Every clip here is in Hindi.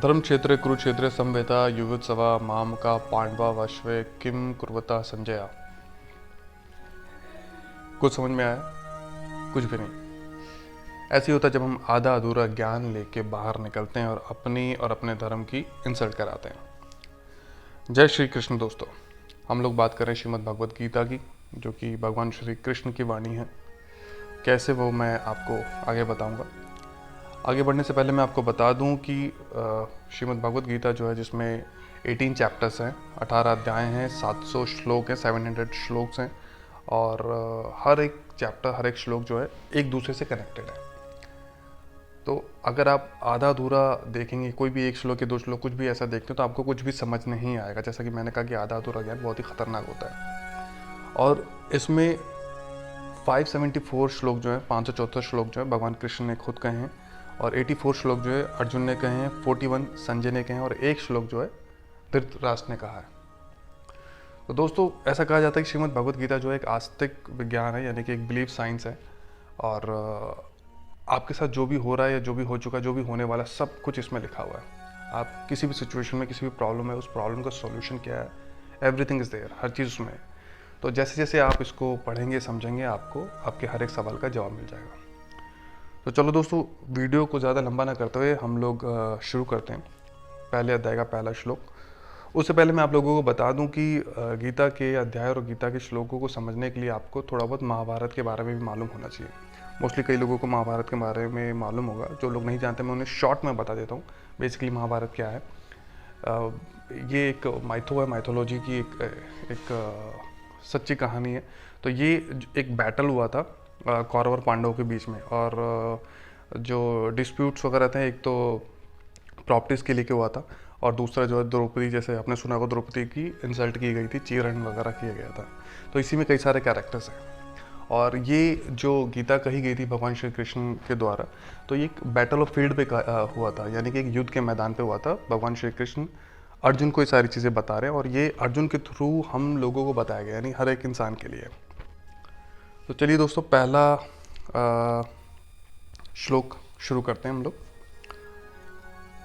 धर्मक्षेत्रे कुरुक्षेत्रे संवेता युयुत्सवा मामका पांडवा वश्वे किम कुर्वता संजया। कुछ समझ में आया? कुछ भी नहीं। ऐसे ही होता है जब हम आधा अधूरा ज्ञान लेके बाहर निकलते हैं और अपनी और अपने धर्म की इंसल्ट कराते हैं। जय श्री कृष्ण दोस्तों, हम लोग बात कर रहे हैं श्रीमद् भगवत गीता की, जो कि भगवान श्री कृष्ण की वाणी है। कैसे वो मैं आपको आगे बताऊंगा। आगे बढ़ने से पहले मैं आपको बता दूं कि श्रीमद् भगवत गीता जो है, जिसमें 18 चैप्टर्स हैं, 18 अध्याय हैं, 700 श्लोक हैं, 700 श्लोक्स हैं, और हर एक चैप्टर, हर एक श्लोक जो है एक दूसरे से कनेक्टेड है। तो अगर आप आधा अधूरा देखेंगे, कोई भी एक श्लोक या दो श्लोक कुछ भी ऐसा देखते हो, तो आपको कुछ भी समझ नहीं आएगा। जैसा कि मैंने कहा कि आधा अधूरा ज्ञान बहुत ही खतरनाक होता है। और इसमें 574 श्लोक जो है, 574 श्लोक जो है भगवान कृष्ण ने खुद कहे हैं, और 84 श्लोक जो है अर्जुन ने कहे हैं, 41 संजय ने कहे हैं, और एक श्लोक जो है धृतराष्ट्र ने कहा है। तो दोस्तों, ऐसा कहा जाता है कि श्रीमद् भगवत गीता जो है एक आस्तिक विज्ञान है, यानी कि एक बिलीफ साइंस है। और आपके साथ जो भी हो रहा है या जो भी हो चुका है, जो भी होने वाला, सब कुछ इसमें लिखा हुआ है। आप किसी भी सिचुएशन में, किसी भी प्रॉब्लम है, उस प्रॉब्लम का सॉल्यूशन क्या है, एवरीथिंग इज देयर, हर चीज़ उसमें है। तो जैसे जैसे आप इसको पढ़ेंगे, समझेंगे, आपको आपके हर एक सवाल का जवाब मिल जाएगा। तो चलो दोस्तों, वीडियो को ज़्यादा लंबा ना करते हुए हम लोग शुरू करते हैं। पहले अध्याय का पहला श्लोक। उससे पहले मैं आप लोगों को बता दूं कि गीता के अध्याय और गीता के श्लोकों को समझने के लिए आपको थोड़ा बहुत महाभारत के बारे में भी मालूम होना चाहिए। मोस्टली कई लोगों को महाभारत के बारे में मालूम होगा, जो लोग नहीं जानते मैं उन्हें शॉर्ट में बता देता हूँ। बेसिकली महाभारत क्या है, ये एक माइथो है, माइथोलॉजी की एक सच्ची कहानी है। तो ये एक बैटल हुआ था कौरव और पांडवों के बीच में, और जो डिस्प्यूट्स वगैरह थे, एक तो प्रॉपर्टीज़ के लेके हुआ था, और दूसरा जो है द्रौपदी, जैसे आपने सुना होगा, द्रौपदी की इंसल्ट की गई थी, चीरहरण वगैरह किया गया था। तो इसी में कई सारे कैरेक्टर्स हैं। और ये जो गीता कही गई थी भगवान श्री कृष्ण के द्वारा, तो ये एक बैटल ऑफ फील्ड पे हुआ था, यानी कि एक युद्ध के मैदान पे हुआ था। भगवान श्री कृष्ण अर्जुन को ये सारी चीज़ें बता रहे हैं, और ये अर्जुन के थ्रू हम लोगों को बताया गया, यानी हर एक इंसान के लिए। तो चलिए दोस्तों, पहला श्लोक शुरू करते हैं हम लोग।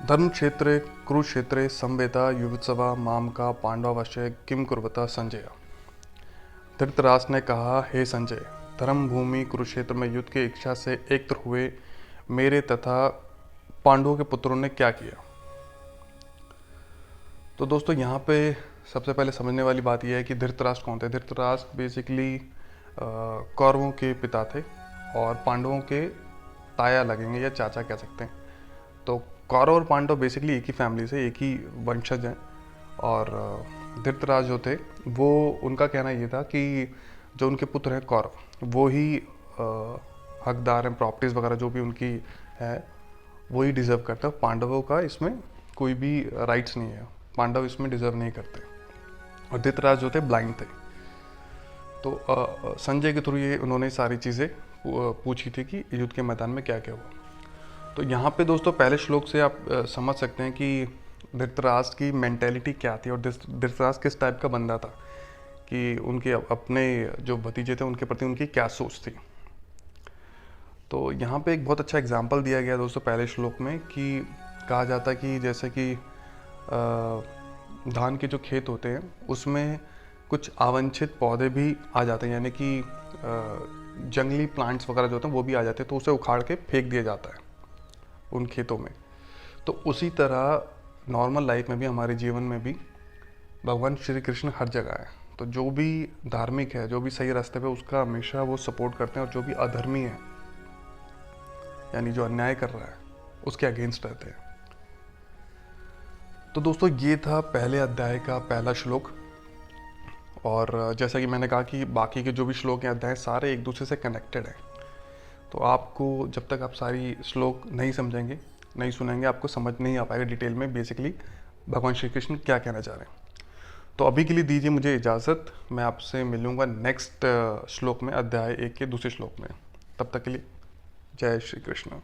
धर्मक्षेत्रे कुरुक्षेत्रे संवेता युयुत्सवा मामका पांडवावश्य किम कुर्वता संजय। धृतराष्ट्र ने कहा, हे संजय, धर्म भूमि कुरुक्षेत्र में युद्ध की इच्छा से एकत्र हुए मेरे तथा पांडवों के पुत्रों ने क्या किया। तो दोस्तों, यहाँ पे सबसे पहले समझने वाली बात यह है कि धृतराष्ट्र कौन थे। धृतराष्ट्र बेसिकली कौरवों के पिता थे, और पांडवों के ताया लगेंगे या चाचा कह सकते हैं। तो कौरव और पांडव बेसिकली एक ही फैमिली से, एक ही वंशज हैं। और धृतराष्ट्र जो थे, वो, उनका कहना ये था कि जो उनके पुत्र हैं कौरव, वो ही हकदार हैं, प्रॉपर्टीज़ वगैरह जो भी उनकी है वो ही डिज़र्व करते हैं। पांडवों का इसमें कोई भी राइट्स नहीं है, पांडव इसमें डिज़र्व नहीं करते। और धृतराष्ट्र जो थे ब्लाइंड थे। तो संजय के थ्रू ये उन्होंने सारी चीज़ें पूछी थी कि युद्ध के मैदान में क्या क्या हुआ। तो यहाँ पे दोस्तों, पहले श्लोक से आप समझ सकते हैं कि धृतराष्ट्र की मेंटेलिटी क्या थी, और धृतराष्ट्र किस टाइप का बंदा था, कि उनके अपने जो भतीजे थे उनके प्रति उनकी क्या सोच थी। तो यहाँ पे एक बहुत अच्छा एग्जाम्पल दिया गया दोस्तों पहले श्लोक में, कि कहा जाता है कि जैसे कि धान के जो खेत होते हैं उसमें कुछ अवांछित पौधे भी आ जाते हैं, यानी कि जंगली प्लांट्स वगैरह जो होते हैं वो भी आ जाते हैं, तो उसे उखाड़ के फेंक दिया जाता है उन खेतों में। तो उसी तरह नॉर्मल लाइफ में भी, हमारे जीवन में भी भगवान श्री कृष्ण हर जगह है। तो जो भी धार्मिक है, जो भी सही रास्ते पे, उसका हमेशा वो सपोर्ट करते हैं, और जो भी अधर्मी है, यानी जो अन्याय कर रहा है, उसके अगेंस्ट रहते हैं। तो दोस्तों, ये था पहले अध्याय का पहला श्लोक। और जैसा कि मैंने कहा कि बाकी के जो भी श्लोक हैं, अध्याय, सारे एक दूसरे से कनेक्टेड हैं। तो आपको जब तक आप सारी श्लोक नहीं समझेंगे, नहीं सुनेंगे, आपको समझ नहीं आ पाएगा डिटेल में बेसिकली भगवान श्री कृष्ण क्या कहना चाह रहे हैं। तो अभी के लिए दीजिए मुझे इजाज़त, मैं आपसे मिलूंगा नेक्स्ट श्लोक में, अध्याय 1 के दूसरे श्लोक में। तब तक के लिए जय श्री कृष्ण।